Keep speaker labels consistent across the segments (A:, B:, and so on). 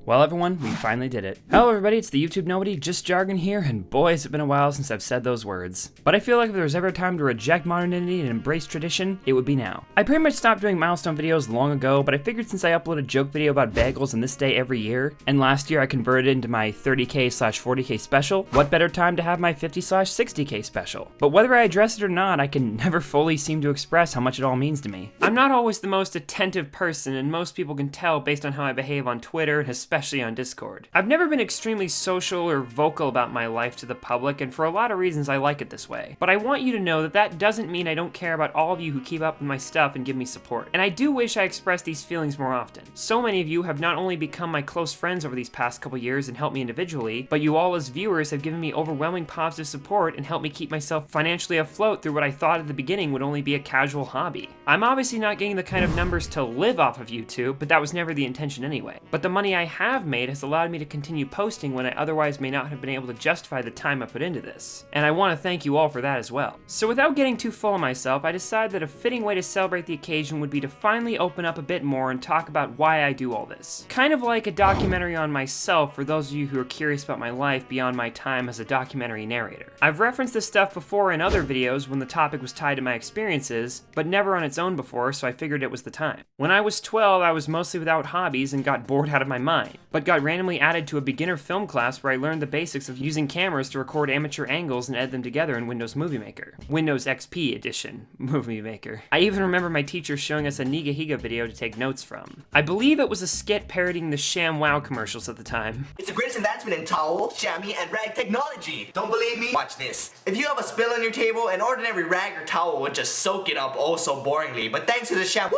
A: Well, everyone, we finally did it. Hello, everybody, it's the YouTube Nobody, just Jargon here, and boy, has it been a while since I've said those words. But I feel like if there was ever a time to reject modernity and embrace tradition, it would be now. I pretty much stopped doing milestone videos long ago, but I figured since I upload a joke video about bagels on this day every year, and last year I converted into my 30k/40k special, what better time to have my 50/60k special? But whether I address it or not, I can never fully seem to express how much it all means to me. I'm not always the most attentive person, and most people can tell based on how I behave on Twitter, and especially on Discord. I've never been extremely social or vocal about my life to the public, and for a lot of reasons I like it this way. But I want you to know that that doesn't mean I don't care about all of you who keep up with my stuff and give me support. And I do wish I expressed these feelings more often. So many of you have not only become my close friends over these past couple years and helped me individually, but you all as viewers have given me overwhelming positive support and helped me keep myself financially afloat through what I thought at the beginning would only be a casual hobby. I'm obviously not getting the kind of numbers to live off of YouTube, but that was never the intention anyway. But the money I have made has allowed me to continue posting when I otherwise may not have been able to justify the time I put into this. And I want to thank you all for that as well. So without getting too full of myself, I decided that a fitting way to celebrate the occasion would be to finally open up a bit more and talk about why I do all this. Kind of like a documentary on myself for those of you who are curious about my life beyond my time as a documentary narrator. I've referenced this stuff before in other videos when the topic was tied to my experiences, but never on its own before, so I figured it was the time. When I was 12, I was mostly without hobbies and got bored out of my mind, but got randomly added to a beginner film class where I learned the basics of using cameras to record amateur angles and edit them together in Windows Movie Maker. Windows XP edition Movie Maker. I even remember my teacher showing us a Nigahiga video to take notes from. I believe it was a skit parodying the ShamWow commercials at the time.
B: It's the greatest advancement in towel, chamois, and rag technology. Don't believe me? Watch this. If you have a spill on your table, an ordinary rag or towel would just soak it up oh so boringly, but thanks to the shampoo,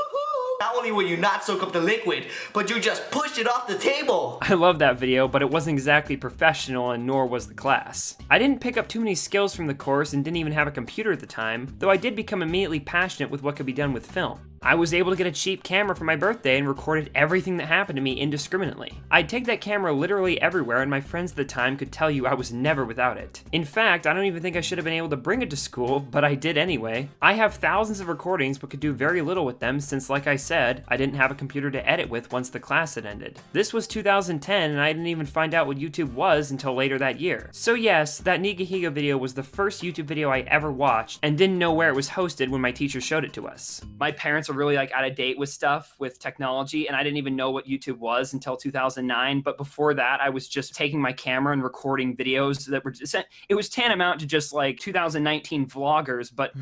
B: not only will you not soak up the liquid, but you just push it off the table.
A: I love that video, but it wasn't exactly professional and nor was the class. I didn't pick up too many skills from the course and didn't even have a computer at the time, though I did become immediately passionate with what could be done with film. I was able to get a cheap camera for my birthday and recorded everything that happened to me indiscriminately. I'd take that camera literally everywhere, and my friends at the time could tell you I was never without it. In fact, I don't even think I should have been able to bring it to school, but I did anyway. I have thousands of recordings but could do very little with them since, like I said, I didn't have a computer to edit with once the class had ended. This was 2010 and I didn't even find out what YouTube was until later that year. So yes, that Nigahiga video was the first YouTube video I ever watched and didn't know where it was hosted when my teacher showed it to us. My parents were really out of date with stuff, with technology, and I didn't even know what YouTube was until 2009. But before that, I was just taking my camera and recording videos that were just, it was tantamount to just like 2019 vloggers, but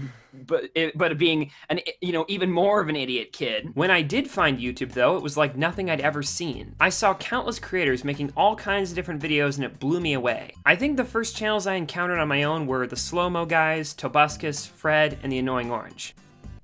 A: being an, even more of an idiot kid. When I did find YouTube though, it was like nothing I'd ever seen. I saw countless creators making all kinds of different videos and it blew me away. I think the first channels I encountered on my own were the Slow-Mo Guys, Tobuscus, Fred, and the Annoying Orange.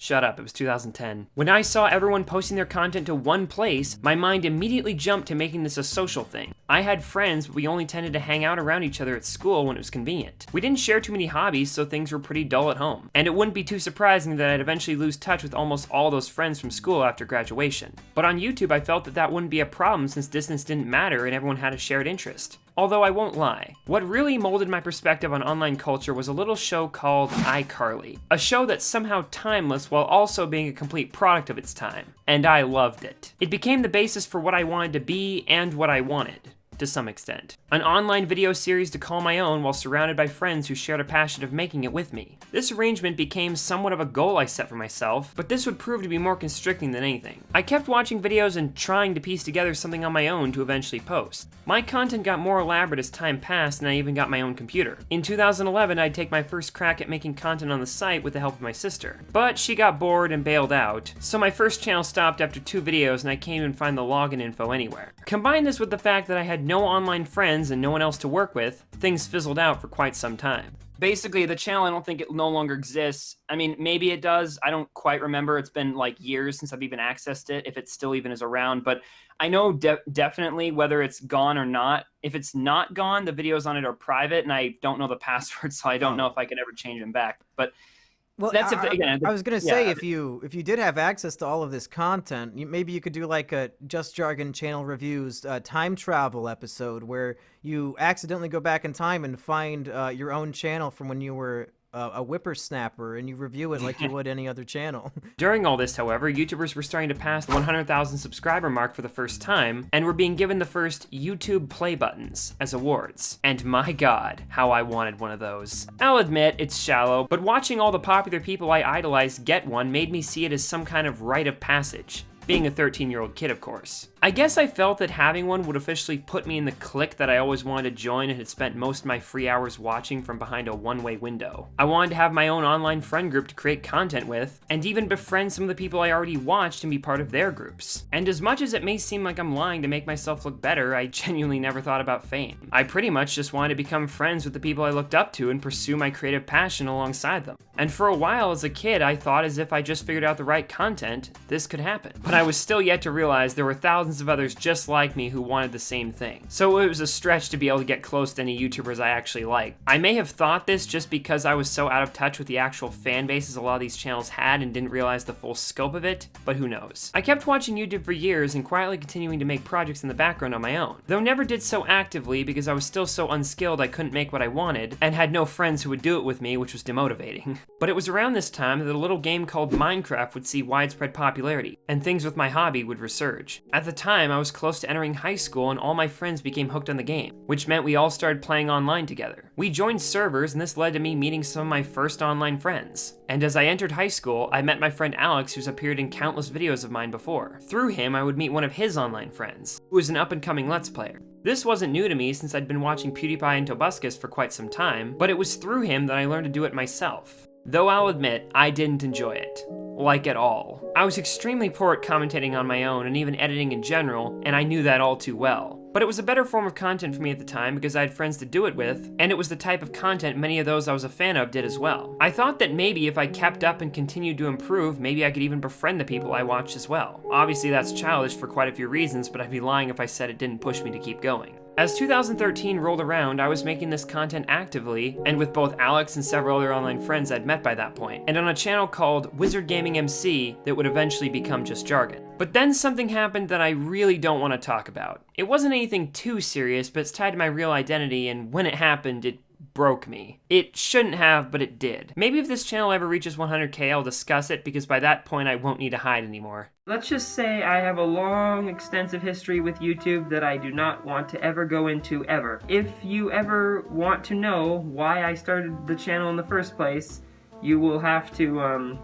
A: Shut up, it was 2010. When I saw everyone posting their content to one place, my mind immediately jumped to making this a social thing. I had friends, but we only tended to hang out around each other at school when it was convenient. We didn't share too many hobbies, so things were pretty dull at home. And it wouldn't be too surprising that I'd eventually lose touch with almost all those friends from school after graduation. But on YouTube, I felt that that wouldn't be a problem since distance didn't matter and everyone had a shared interest. Although I won't lie, what really molded my perspective on online culture was a little show called iCarly. A show that's somehow timeless while also being a complete product of its time. And I loved it. It became the basis for what I wanted to be and what I wanted, to some extent. An online video series to call my own while surrounded by friends who shared a passion of making it with me. This arrangement became somewhat of a goal I set for myself, but this would prove to be more constricting than anything. I kept watching videos and trying to piece together something on my own to eventually post. My content got more elaborate as time passed and I even got my own computer. In 2011, I'd take my first crack at making content on the site with the help of my sister. But she got bored and bailed out, so my first channel stopped after 2 videos and I can't even find the login info anywhere. Combine this with the fact that I had no online friends and no one else to work with, things fizzled out for quite some time. Basically, the channel, I don't think it no longer exists. I mean, maybe it does. I don't quite remember. It's been like years since I've even accessed it, if it still even is around. But I know definitely whether it's gone or not. If it's not gone, the videos on it are private, and I don't know the password, so I don't know if I could ever change them back. But
C: well,
A: that's
C: I was gonna say, if you did have access to all of this content, maybe you could do like a Just Jargon channel reviews time travel episode where you accidentally go back in time and find your own channel from when you were a whippersnapper and you review it like you would any other channel.
A: During all this, however, YouTubers were starting to pass the 100,000 subscriber mark for the first time, and were being given the first YouTube play buttons as awards. And my god, how I wanted one of those. I'll admit, it's shallow, but watching all the popular people I idolized get one made me see it as some kind of rite of passage. Being a 13-year-old kid, of course. I guess I felt that having one would officially put me in the clique that I always wanted to join and had spent most of my free hours watching from behind a one-way window. I wanted to have my own online friend group to create content with, and even befriend some of the people I already watched and be part of their groups. And as much as it may seem like I'm lying to make myself look better, I genuinely never thought about fame. I pretty much just wanted to become friends with the people I looked up to and pursue my creative passion alongside them. And for a while as a kid, I thought as if I just figured out the right content, this could happen. But I was still yet to realize there were thousands of others just like me who wanted the same thing. So it was a stretch to be able to get close to any YouTubers I actually liked. I may have thought this just because I was so out of touch with the actual fan bases a lot of these channels had and didn't realize the full scope of it, but who knows. I kept watching YouTube for years and quietly continuing to make projects in the background on my own, though never did so actively because I was still so unskilled I couldn't make what I wanted and had no friends who would do it with me, which was demotivating. But it was around this time that a little game called Minecraft would see widespread popularity, and things with my hobby would resurge. At the time, I was close to entering high school and all my friends became hooked on the game, which meant we all started playing online together. We joined servers and this led to me meeting some of my first online friends. And as I entered high school, I met my friend Alex, who's appeared in countless videos of mine before. Through him, I would meet one of his online friends, who was an up-and-coming Let's Player. This wasn't new to me since I'd been watching PewDiePie and Tobuscus for quite some time, but it was through him that I learned to do it myself. Though I'll admit, I didn't enjoy it. Like at all. I was extremely poor at commentating on my own and even editing in general, and I knew that all too well. But it was a better form of content for me at the time because I had friends to do it with, and it was the type of content many of those I was a fan of did as well. I thought that maybe if I kept up and continued to improve, maybe I could even befriend the people I watched as well. Obviously that's childish for quite a few reasons, but I'd be lying if I said it didn't push me to keep going. As 2013 rolled around, I was making this content actively, and with both Alex and several other online friends I'd met by that point, and on a channel called Wizard Gaming MC that would eventually become just Jargon. But then something happened that I really don't want to talk about. It wasn't anything too serious, but it's tied to my real identity, and when it happened, it broke me. It shouldn't have, but it did. Maybe if this channel ever reaches 100K, I'll discuss it, because by that point I won't need to hide anymore. Let's just say I have a long, extensive history with YouTube that I do not want to ever go into ever. If you ever want to know why I started the channel in the first place, you will have to,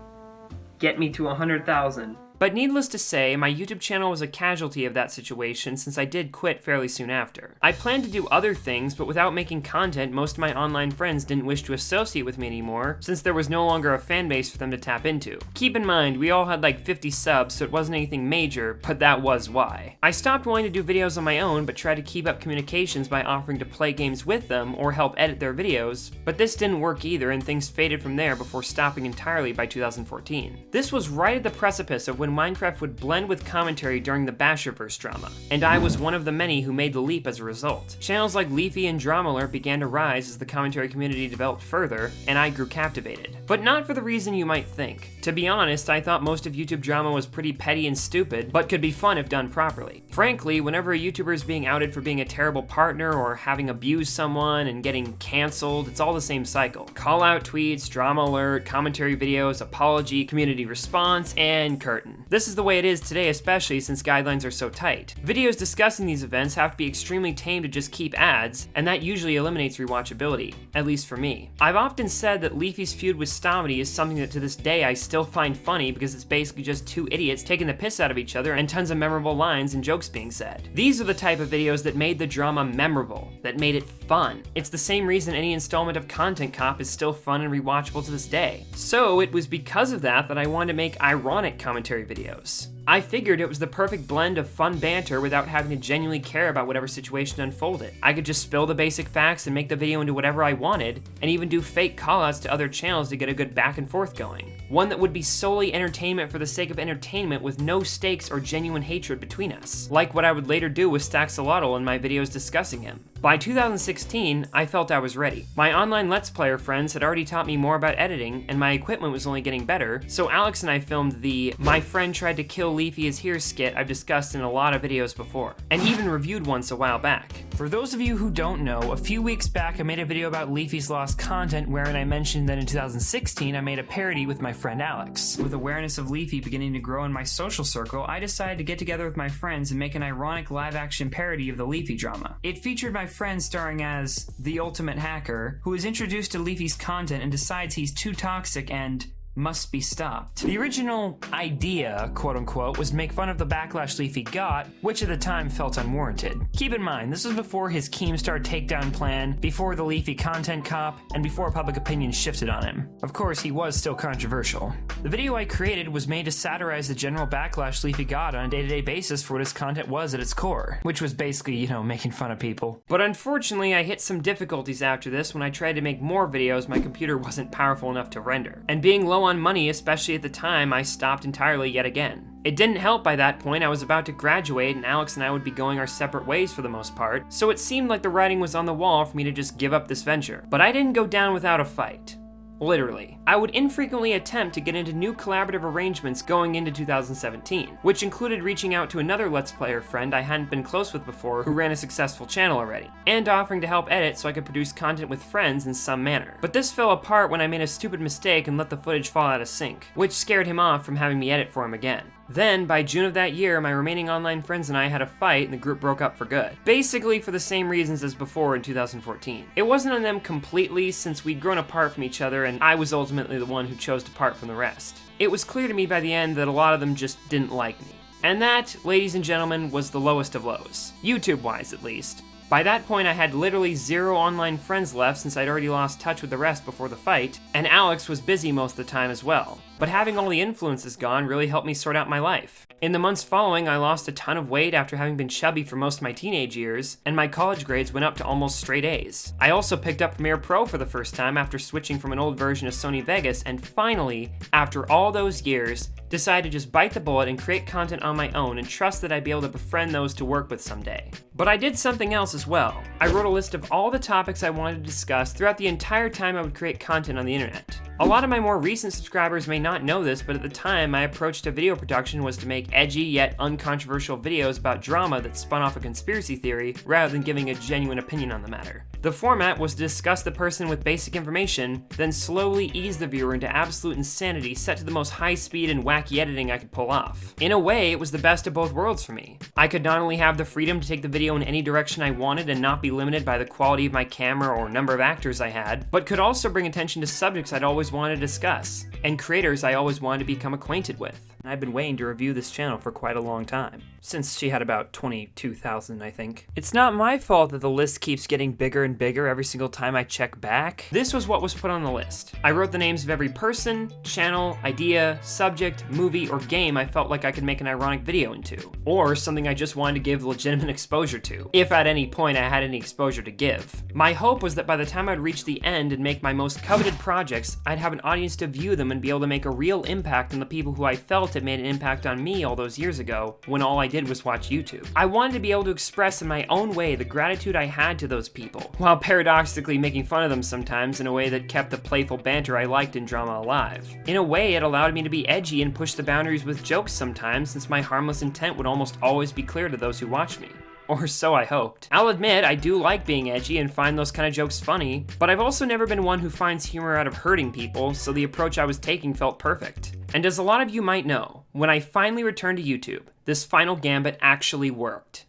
A: get me to 100,000. But needless to say, my YouTube channel was a casualty of that situation since I did quit fairly soon after. I planned to do other things, but without making content, most of my online friends didn't wish to associate with me anymore since there was no longer a fan base for them to tap into. Keep in mind, we all had like 50 subs, so it wasn't anything major, but that was why. I stopped wanting to do videos on my own, but tried to keep up communications by offering to play games with them or help edit their videos, but this didn't work either and things faded from there before stopping entirely by 2014. This was right at the precipice of when Minecraft would blend with commentary during the Basherverse drama, and I was one of the many who made the leap as a result. Channels like Leafy and Drama Alert began to rise as the commentary community developed further, and I grew captivated. But not for the reason you might think. To be honest, I thought most of YouTube drama was pretty petty and stupid, but could be fun if done properly. Frankly, whenever a YouTuber is being outed for being a terrible partner or having abused someone and getting cancelled, it's all the same cycle. Call out tweets, drama alert, commentary videos, apology, community response, and curtain. This is the way it is today, especially since guidelines are so tight. Videos discussing these events have to be extremely tame to just keep ads, and that usually eliminates rewatchability, at least for me. I've often said that Leafy's feud with Stomedy is something that to this day I still find funny because it's basically just two idiots taking the piss out of each other and tons of memorable lines and jokes being said. These are the type of videos that made the drama memorable, that made it fun. It's the same reason any installment of Content Cop is still fun and rewatchable to this day. So it was because of that that I wanted to make ironic commentary videos. I figured it was the perfect blend of fun banter without having to genuinely care about whatever situation unfolded. I could just spill the basic facts and make the video into whatever I wanted, and even do fake callouts to other channels to get a good back and forth going. One that would be solely entertainment for the sake of entertainment with no stakes or genuine hatred between us, like what I would later do with Staxolotl in my videos discussing him. By 2016, I felt I was ready. My online Let's Player friends had already taught me more about editing, and my equipment was only getting better, so Alex and I filmed the My Friend Tried to Kill Leafy is Here skit I've discussed in a lot of videos before, and even reviewed once a while back. For those of you who don't know, a few weeks back I made a video about Leafy's lost content wherein I mentioned that in 2016 I made a parody with my friend Alex. With awareness of Leafy beginning to grow in my social circle, I decided to get together with my friends and make an ironic live-action parody of the Leafy drama. It featured my friend starring as the ultimate hacker, who is introduced to Leafy's content and decides he's too toxic and must be stopped. The original idea, quote-unquote, was to make fun of the backlash Leafy got, which at the time felt unwarranted. Keep in mind, this was before his Keemstar takedown plan, before the Leafy content cop, and before public opinion shifted on him. Of course, he was still controversial. The video I created was made to satirize the general backlash Leafy got on a day-to-day basis for what his content was at its core, which was basically, making fun of people. But unfortunately, I hit some difficulties after this when I tried to make more videos my computer wasn't powerful enough to render. And being low on money, especially at the time, I stopped entirely yet again. It didn't help by that point. I was about to graduate and Alex and I would be going our separate ways for the most part, so it seemed like the writing was on the wall for me to just give up this venture. But I didn't go down without a fight. Literally. I would infrequently attempt to get into new collaborative arrangements going into 2017, which included reaching out to another Let's Player friend I hadn't been close with before who ran a successful channel already, and offering to help edit so I could produce content with friends in some manner. But this fell apart when I made a stupid mistake and let the footage fall out of sync, which scared him off from having me edit for him again. Then, by June of that year, my remaining online friends and I had a fight and the group broke up for good. Basically for the same reasons as before in 2014. It wasn't on them completely since we'd grown apart from each other and I was ultimately the one who chose to part from the rest. It was clear to me by the end that a lot of them just didn't like me. And that, ladies and gentlemen, was the lowest of lows. YouTube-wise, at least. By that point, I had literally 0 online friends left since I'd already lost touch with the rest before the fight, and Alex was busy most of the time as well. But having all the influences gone really helped me sort out my life. In the months following, I lost a ton of weight after having been chubby for most of my teenage years, and my college grades went up to almost straight A's. I also picked up Premiere Pro for the first time after switching from an old version of Sony Vegas, and finally, after all those years, decided to just bite the bullet and create content on my own and trust that I'd be able to befriend those to work with someday. But I did something else as well. I wrote a list of all the topics I wanted to discuss throughout the entire time I would create content on the internet. A lot of my more recent subscribers may not know this, but at the time my approach to video production was to make edgy yet uncontroversial videos about drama that spun off a conspiracy theory rather than giving a genuine opinion on the matter. The format was to discuss the person with basic information, then slowly ease the viewer into absolute insanity set to the most high speed and wacky editing I could pull off. In a way, it was the best of both worlds for me. I could not only have the freedom to take the video in any direction I wanted and not be limited by the quality of my camera or number of actors I had, but could also bring attention to subjects I'd always wanted to discuss, and creators I always wanted to become acquainted with. And I've been waiting to review this channel for quite a long time, since she had about 22,000, I think. It's not my fault that the list keeps getting bigger and bigger every single time I check back. This was what was put on the list. I wrote the names of every person, channel, idea, subject, movie, or game I felt like I could make an ironic video into, or something I just wanted to give legitimate exposure to, if at any point I had any exposure to give. My hope was that by the time I'd reach the end and make my most coveted projects, I'd have an audience to view them and be able to make a real impact on the people who I felt had made an impact on me all those years ago when all I did was watch YouTube. I wanted to be able to express in my own way the gratitude I had to those people, while paradoxically making fun of them sometimes in a way that kept the playful banter I liked in drama alive. In a way, it allowed me to be edgy and push the boundaries with jokes sometimes, since my harmless intent would almost always be clear to those who watched me. Or so I hoped. I'll admit, I do like being edgy and find those kind of jokes funny, but I've also never been one who finds humor out of hurting people, so the approach I was taking felt perfect. And as a lot of you might know, when I finally returned to YouTube, this final gambit actually worked.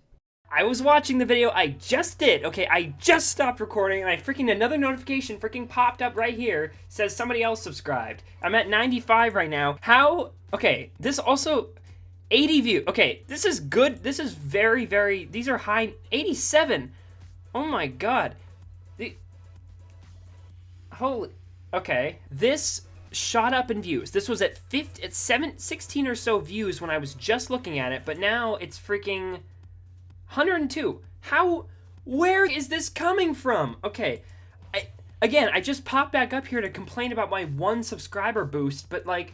A: I was watching the video I just did, okay, I just stopped recording and another notification popped up right here, says somebody else subscribed. I'm at 95 right now. How? Okay, this also, 80 views. Okay, this is good. This is very, these are high. 87. Oh my god. Holy, okay. This shot up in views. This was at 16 or so views when I was just looking at it, but now it's freaking 102. Where is this coming from? Okay. I just popped back up here to complain about my 1 subscriber boost, but like,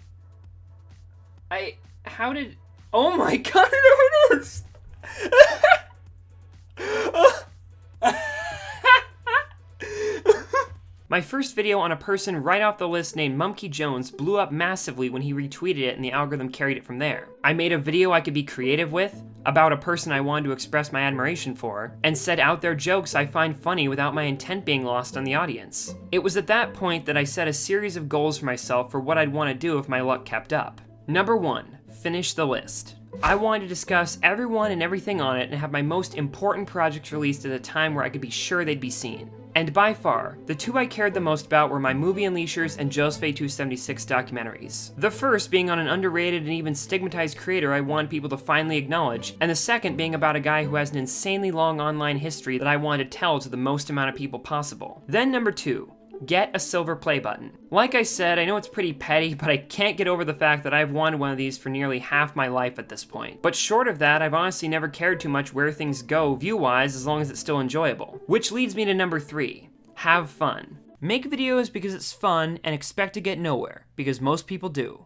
A: oh my god, it is! My first video on a person right off the list named Monkey Jones blew up massively when he retweeted it and the algorithm carried it from there. I made a video I could be creative with, about a person I wanted to express my admiration for, and said out there jokes I find funny without my intent being lost on the audience. It was at that point that I set a series of goals for myself for what I'd want to do if my luck kept up. Number 1, finish the list. I wanted to discuss everyone and everything on it and have my most important projects released at a time where I could be sure they'd be seen. And by far, the two I cared the most about were my Movie Unleashers and Josephine 276 documentaries. The first being on an underrated and even stigmatized creator I wanted people to finally acknowledge, and the second being about a guy who has an insanely long online history that I wanted to tell to the most amount of people possible. Then number 2. Get a silver play button. Like I said, I know it's pretty petty, but I can't get over the fact that I've wanted one of these for nearly half my life at this point. But short of that, I've honestly never cared too much where things go view-wise as long as it's still enjoyable. Which leads me to number 3. Have fun. Make videos because it's fun and expect to get nowhere, because most people do.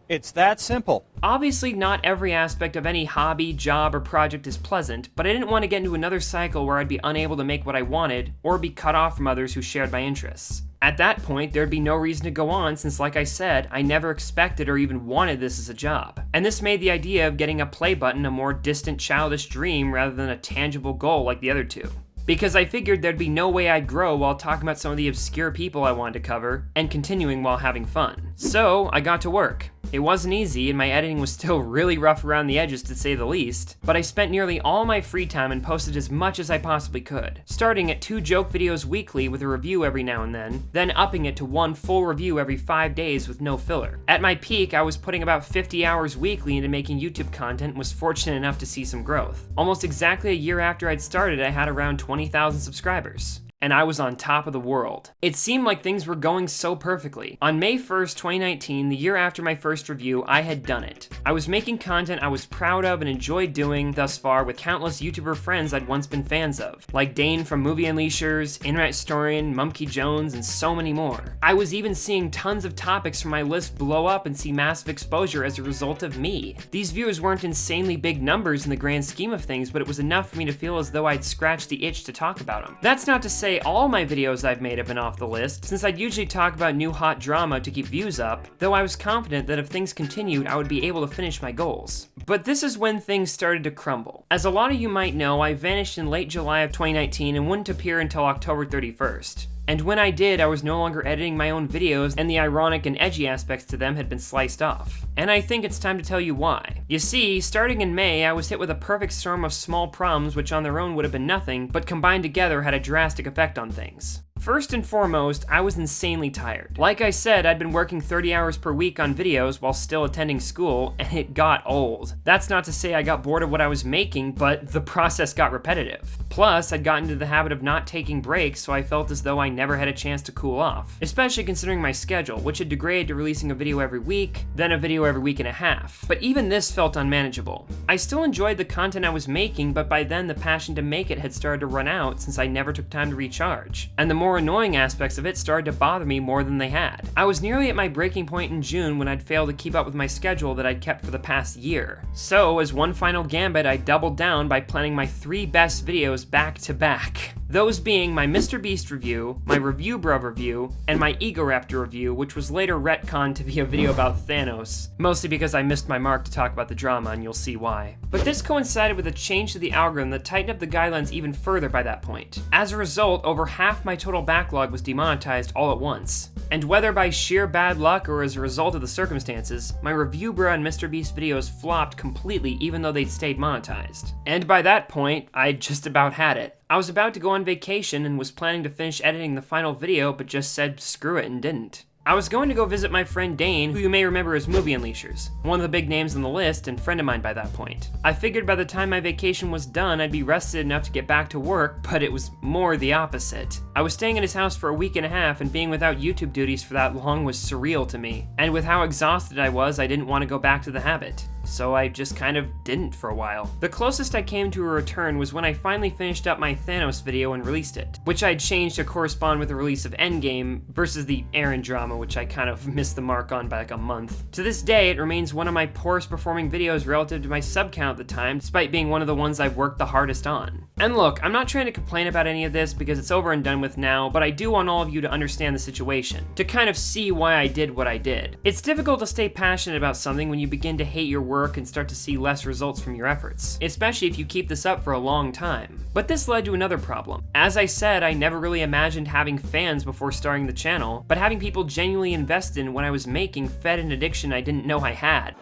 D: It's that simple.
A: Obviously, not every aspect of any hobby, job, or project is pleasant, but I didn't want to get into another cycle where I'd be unable to make what I wanted, or be cut off from others who shared my interests. At that point, there'd be no reason to go on since, like I said, I never expected or even wanted this as a job. And this made the idea of getting a play button a more distant, childish dream rather than a tangible goal like the other two. Because I figured there'd be no way I'd grow while talking about some of the obscure people I wanted to cover, and continuing while having fun. So, I got to work. It wasn't easy, and my editing was still really rough around the edges to say the least, but I spent nearly all my free time and posted as much as I possibly could, starting at 2 joke videos weekly with a review every now and then upping it to 1 full review every 5 days with no filler. At my peak, I was putting about 50 hours weekly into making YouTube content and was fortunate enough to see some growth. Almost exactly a year after I'd started, I had around 20,000 subscribers. And I was on top of the world. It seemed like things were going so perfectly. On May 1st, 2019, the year after my first review, I had done it. I was making content I was proud of and enjoyed doing thus far with countless YouTuber friends I'd once been fans of, like Dane from Movie Unleashers, Internet Historian, Monkey Jones, and so many more. I was even seeing tons of topics from my list blow up and see massive exposure as a result of me. These views weren't insanely big numbers in the grand scheme of things, but it was enough for me to feel as though I'd scratched the itch to talk about them. That's not to say all my videos I've made have been off the list, since I'd usually talk about new hot drama to keep views up, though I was confident that if things continued, I would be able to finish my goals. But this is when things started to crumble. As a lot of you might know, I vanished in late July of 2019 and wouldn't appear until October 31st. And when I did, I was no longer editing my own videos, and the ironic and edgy aspects to them had been sliced off. And I think it's time to tell you why. You see, starting in May, I was hit with a perfect storm of small problems which on their own would have been nothing, but combined together had a drastic effect on things. First and foremost, I was insanely tired. Like I said, I'd been working 30 hours per week on videos while still attending school, and it got old. That's not to say I got bored of what I was making, but the process got repetitive. Plus, I'd gotten into the habit of not taking breaks, so I felt as though I never had a chance to cool off. Especially considering my schedule, which had degraded to releasing a video every week, then a video every week and a half. But even this felt unmanageable. I still enjoyed the content I was making, but by then the passion to make it had started to run out since I never took time to recharge. And the more annoying aspects of it started to bother me more than they had. I was nearly at my breaking point in June when I'd failed to keep up with my schedule that I'd kept for the past year. So, as one final gambit, I doubled down by planning my 3 best videos back to back. Those being my MrBeast review, my Review Bruv review, and my Egoraptor review, which was later retconned to be a video about Thanos, mostly because I missed my mark to talk about the drama, and you'll see why. But this coincided with a change to the algorithm that tightened up the guidelines even further by that point. As a result, over half my total backlog was demonetized all at once. And whether by sheer bad luck or as a result of the circumstances, my Review Bruh and MrBeast videos flopped completely even though they'd stayed monetized. And by that point, I just about had it. I was about to go on vacation and was planning to finish editing the final video, but just said screw it and didn't. I was going to go visit my friend Dane, who you may remember as Movie Unleashers, one of the big names on the list and friend of mine by that point. I figured by the time my vacation was done, I'd be rested enough to get back to work, but it was more the opposite. I was staying at his house for a week and a half, and being without YouTube duties for that long was surreal to me. And with how exhausted I was, I didn't want to go back to the habit. so I just kind of didn't for a while. The closest I came to a return was when I finally finished up my Thanos video and released it, which I'd changed to correspond with the release of Endgame versus the Aaron drama, which I kind of missed the mark on by like a month. To this day, it remains one of my poorest performing videos relative to my sub count at the time, despite being one of the ones I've worked the hardest on. And look, I'm not trying to complain about any of this because it's over and done with now, but I do want all of you to understand the situation, to kind of see why I did what I did. It's difficult to stay passionate about something when you begin to hate your work and start to see less results from your efforts, especially if you keep this up for a long time. But this led to another problem. As I said, I never really imagined having fans before starting the channel, but having people genuinely invest in what I was making fed an addiction I didn't know I had.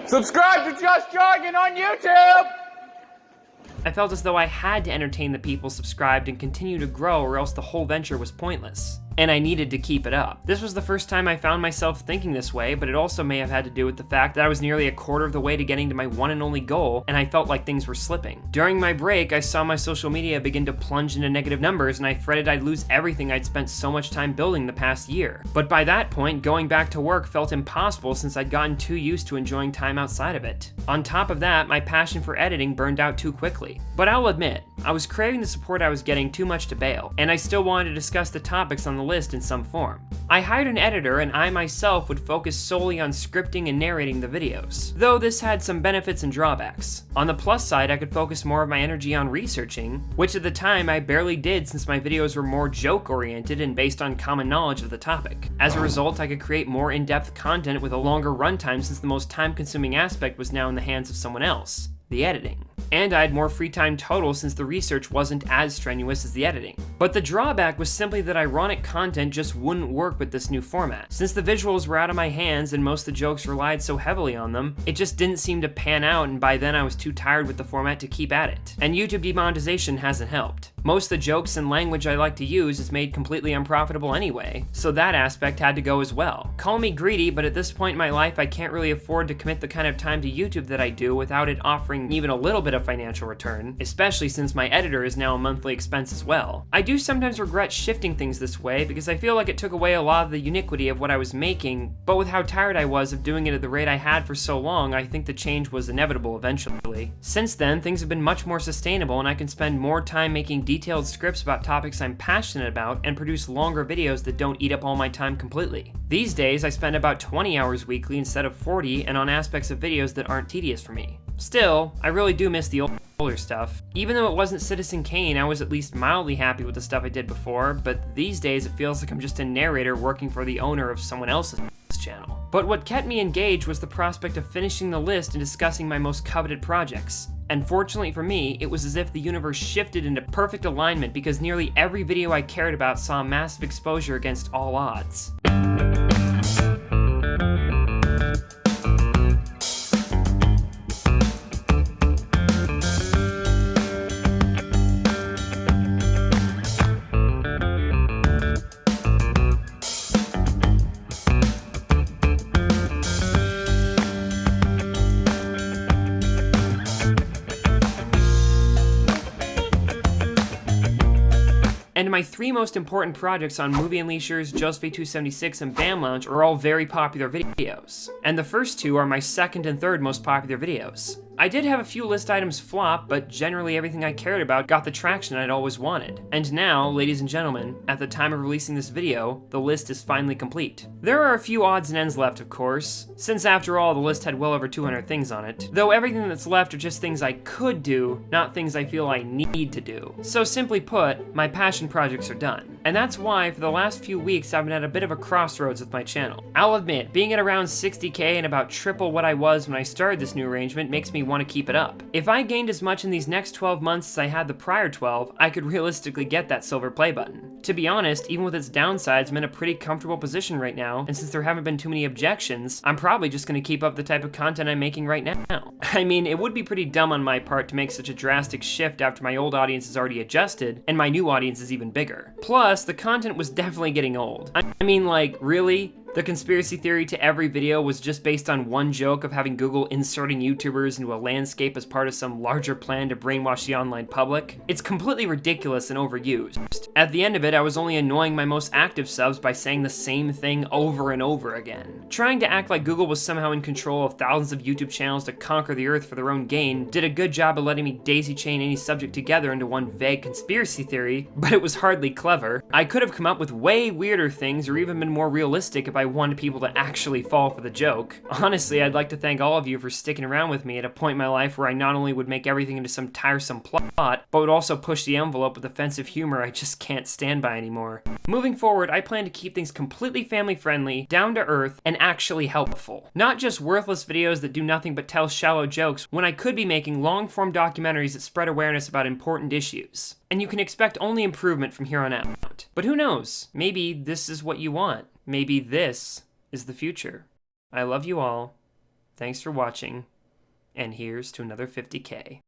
E: Subscribe to Just Jargon on YouTube!
A: I felt as though I had to entertain the people subscribed and continue to grow, or else the whole venture was pointless. And I needed to keep it up. This was the first time I found myself thinking this way, but it also may have had to do with the fact that I was nearly a quarter of the way to getting to my one and only goal, and I felt like things were slipping. During my break, I saw my social media begin to plunge into negative numbers, and I fretted I'd lose everything I'd spent so much time building the past year. But by that point, going back to work felt impossible since I'd gotten too used to enjoying time outside of it. On top of that, my passion for editing burned out too quickly. But I'll admit, I was craving the support I was getting too much to bail, and I still wanted to discuss the topics on the list in some form. I hired an editor, and I myself would focus solely on scripting and narrating the videos, though this had some benefits and drawbacks. On the plus side, I could focus more of my energy on researching, which at the time I barely did since my videos were more joke-oriented and based on common knowledge of the topic. As a result, I could create more in-depth content with a longer runtime since the most time-consuming aspect was now in the hands of someone else, the editing. And I had more free time total since the research wasn't as strenuous as the editing. But the drawback was simply that ironic content just wouldn't work with this new format. Since the visuals were out of my hands and most of the jokes relied so heavily on them, it just didn't seem to pan out, and by then I was too tired with the format to keep at it. And YouTube demonetization hasn't helped. Most of the jokes and language I like to use is made completely unprofitable anyway, so that aspect had to go as well. Call me greedy, but at this point in my life I can't really afford to commit the kind of time to YouTube that I do without it offering even a little bit of financial return, especially since my editor is now a monthly expense as well. I do sometimes regret shifting things this way because I feel like it took away a lot of the uniquity of what I was making, but with how tired I was of doing it at the rate I had for so long, I think the change was inevitable eventually. Since then, things have been much more sustainable, and I can spend more time making detailed scripts about topics I'm passionate about and produce longer videos that don't eat up all my time completely. These days, I spend about 20 hours weekly instead of 40, and on aspects of videos that aren't tedious for me. Still, I really do miss the older stuff. Even though it wasn't Citizen Kane, I was at least mildly happy with the stuff I did before, but these days it feels like I'm just a narrator working for the owner of someone else's channel. But what kept me engaged was the prospect of finishing the list and discussing my most coveted projects. And fortunately for me, it was as if the universe shifted into perfect alignment because nearly every video I cared about saw massive exposure against all odds. And my three most important projects on Movie Unleashers, Josephine 276, and Bam Lounge are all very popular videos. And the first two are my second and third most popular videos. I did have a few list items flop, but generally everything I cared about got the traction I'd always wanted. And now, ladies and gentlemen, at the time of releasing this video, the list is finally complete. There are a few odds and ends left, of course, since after all, the list had well over 200 things on it, though everything that's left are just things I could do, not things I feel I need to do. So simply put, my passion projects are done. And that's why, for the last few weeks, I've been at a bit of a crossroads with my channel. I'll admit, being at around 60k and about triple what I was when I started this new arrangement makes me want to keep it up. If I gained as much in these next 12 months as I had the prior 12, I could realistically get that silver play button. To be honest, even with its downsides, I'm in a pretty comfortable position right now, and since there haven't been too many objections, I'm probably just going to keep up the type of content I'm making right now. I mean, it would be pretty dumb on my part to make such a drastic shift after my old audience is already adjusted, and my new audience is even bigger. Plus, the content was definitely getting old. I mean, like, really? The conspiracy theory to every video was just based on one joke of having Google inserting YouTubers into a landscape as part of some larger plan to brainwash the online public. It's completely ridiculous and overused. At the end of it, I was only annoying my most active subs by saying the same thing over and over again. Trying to act like Google was somehow in control of thousands of YouTube channels to conquer the earth for their own gain did a good job of letting me daisy chain any subject together into one vague conspiracy theory, but it was hardly clever. I could have come up with way weirder things or even been more realistic if I wanted people to actually fall for the joke. Honestly, I'd like to thank all of you for sticking around with me at a point in my life where I not only would make everything into some tiresome plot, but would also push the envelope with offensive humor I just can't stand by anymore. Moving forward, I plan to keep things completely family-friendly, down to earth, and actually helpful. Not just worthless videos that do nothing but tell shallow jokes when I could be making long-form documentaries that spread awareness about important issues. And you can expect only improvement from here on out. But who knows? Maybe this is what you want. Maybe this is the future. I love you all. Thanks for watching. And here's to another 50K.